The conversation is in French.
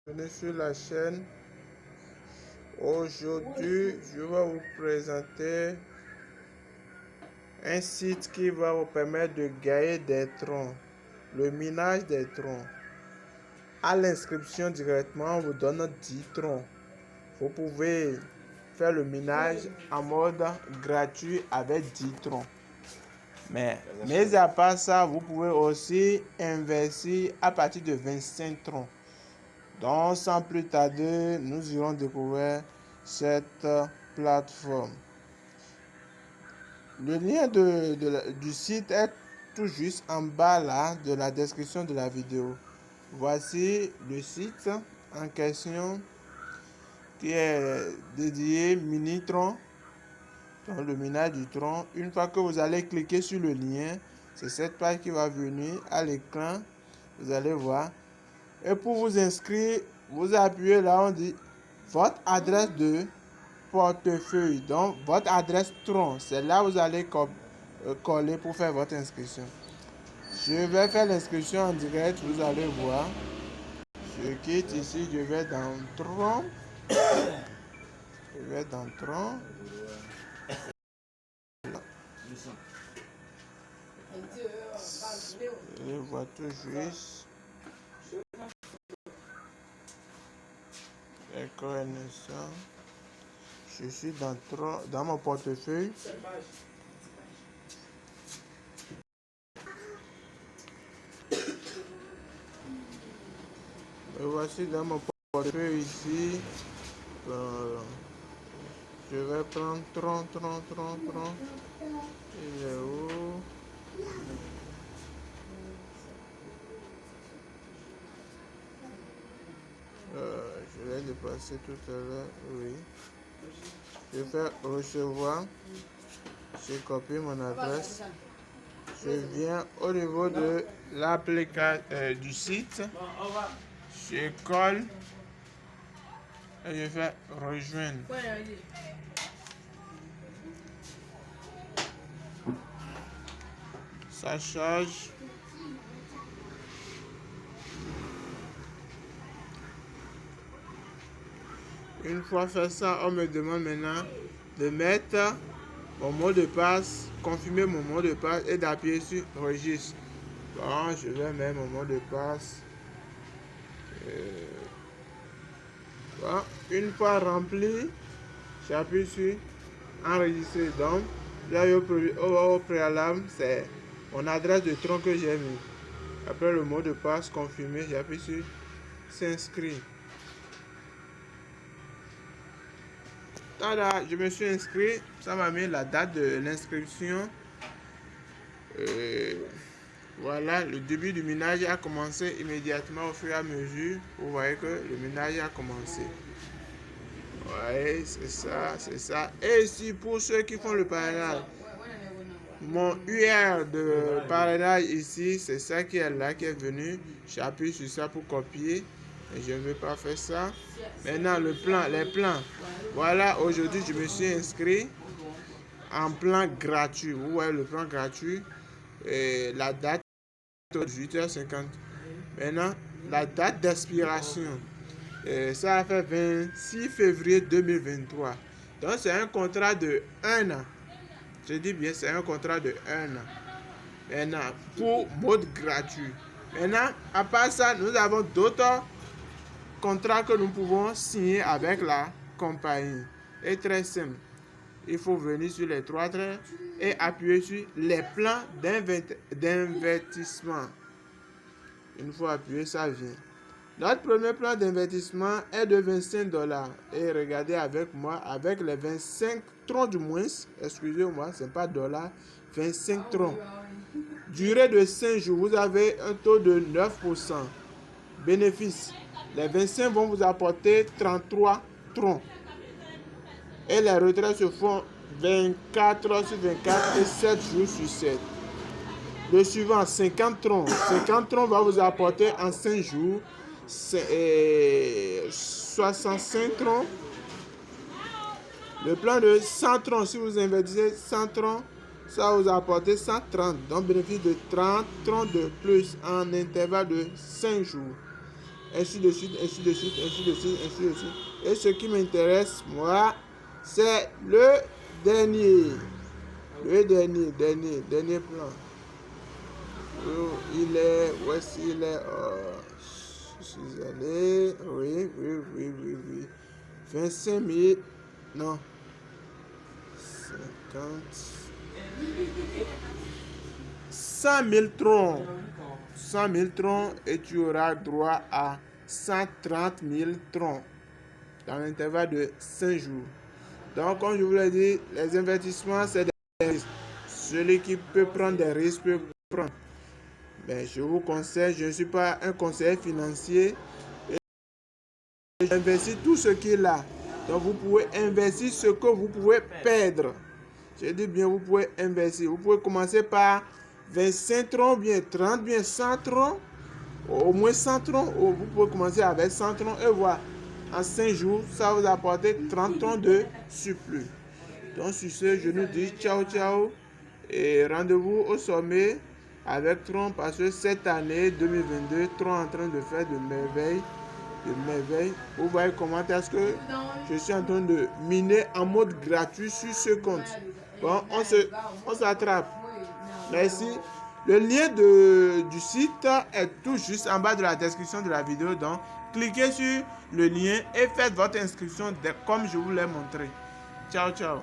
Bienvenue sur la chaîne. Aujourd'hui, je vais vous présenter un site qui va vous permettre de gagner des troncs. Le minage des troncs. À l'inscription directement, on vous donne 10 troncs. Vous pouvez faire le minage en mode gratuit avec 10 troncs. Mais à part ça, vous pouvez aussi investir à partir de 25 troncs. Donc, sans plus tarder, nous irons découvrir cette plateforme. Le lien du site est tout juste en bas là de la description de la vidéo. Voici le site en question qui est dédié Minitron, donc le minage du tronc. Une fois que vous allez cliquer sur le lien, c'est cette page qui va venir à l'écran. Vous allez voir. Et pour vous inscrire, vous appuyez là, on dit votre adresse de portefeuille. Donc, votre adresse tronc, c'est là où vous allez coller pour faire votre inscription. Je vais faire l'inscription en direct, vous allez voir. Je quitte ici, je vais dans tronc. Je vais dans tronc. Je vois tout juste. Reconnaissance. Je suis dans mon portefeuille. Et voici dans mon portefeuille ici. Je vais prendre tronc. Il est où? Je l'ai dépassé tout à l'heure, oui. Je vais recevoir. Je copie mon adresse. Je viens au niveau de l'application du site. Je colle et je fais rejoindre. Ça charge. Une fois fait ça, on me demande maintenant de mettre mon mot de passe, confirmer mon mot de passe et d'appuyer sur registre. Bon, je vais mettre mon mot de passe. Bon, une fois rempli, j'appuie sur enregistrer. Donc, là, au préalable, c'est mon adresse de tronc que j'ai mis. Après le mot de passe confirmé, j'appuie sur s'inscrire. Tada, je me suis inscrit, ça m'a mis la date de l'inscription. Voilà, le début du minage a commencé immédiatement au fur et à mesure. Vous voyez que le minage a commencé. Ouais, c'est ça. Et ici, pour ceux qui font le parrainage, mon UR de parrainage ici, c'est ça qui est là, qui est venu. J'appuie sur ça pour copier. Et je ne vais pas faire ça. Maintenant, les plans. Voilà, aujourd'hui, je me suis inscrit en plan gratuit. Vous voyez le plan gratuit. Et la date, 18h50. Maintenant, la date d'expiration. Ça a fait 26 février 2023. Donc, c'est un contrat de 1 an. Je dis bien, c'est un contrat de 1 an. Maintenant, pour mode gratuit. Maintenant, à part ça, nous avons d'autres contrat que nous pouvons signer avec la compagnie. Et très simple. Il faut venir sur les 3 traits et appuyer sur les plans d'investissement. Une fois appuyé, ça vient. Notre premier plan d'investissement est de 25 $. Et regardez avec moi, avec les 25 troncs du moins, excusez-moi, ce n'est pas dollars, 25 troncs. Durée de 5 jours, vous avez un taux de 9%. Bénéfice. Les 25 vont vous apporter 33 troncs. Et les retraits se font 24 heures sur 24 et 7 jours sur 7. Le suivant, 50 troncs. 50 troncs va vous apporter en 5 jours 65 troncs. Le plan de 100 troncs, si vous investissez 100 troncs, ça va vous apporter 130. Donc bénéfice de 30 troncs de plus en intervalle de 5 jours. ainsi de suite, ainsi de suite, ainsi de suite, ainsi de suite. Et ce qui m'intéresse, moi, c'est le dernier. Le dernier plan. Où il est, où est-ce qu'il est? Je suis allé, oui. 25 000, non, 100 000 troncs. 100 000 troncs et tu auras droit à 130 000 troncs dans l'intervalle de 5 jours. Donc, comme je vous l'ai dit, les investissements, c'est des risques. Celui qui peut prendre des risques peut prendre. Mais je vous conseille, je ne suis pas un conseiller financier. J'investis tout ce qui est là. Donc, vous pouvez investir ce que vous pouvez perdre. Je dis bien, vous pouvez investir. Vous pouvez commencer par 25 troncs, bien 30, bien 100 troncs. Au moins 100 troncs. Vous pouvez commencer avec 100 troncs et voir. En 5 jours, ça va vous apporter 30 troncs de surplus. Donc, sur ce, je nous dis ciao, ciao. Et rendez-vous au sommet avec Tron parce que cette année 2022, Tron est en train de faire de merveilles. Vous voyez comment est-ce que je suis en train de miner en mode gratuit sur ce compte. Bon, on s'attrape. Merci. Le lien du site est tout juste en bas de la description de la vidéo. Donc, cliquez sur le lien et faites votre inscription comme je vous l'ai montré. Ciao, ciao.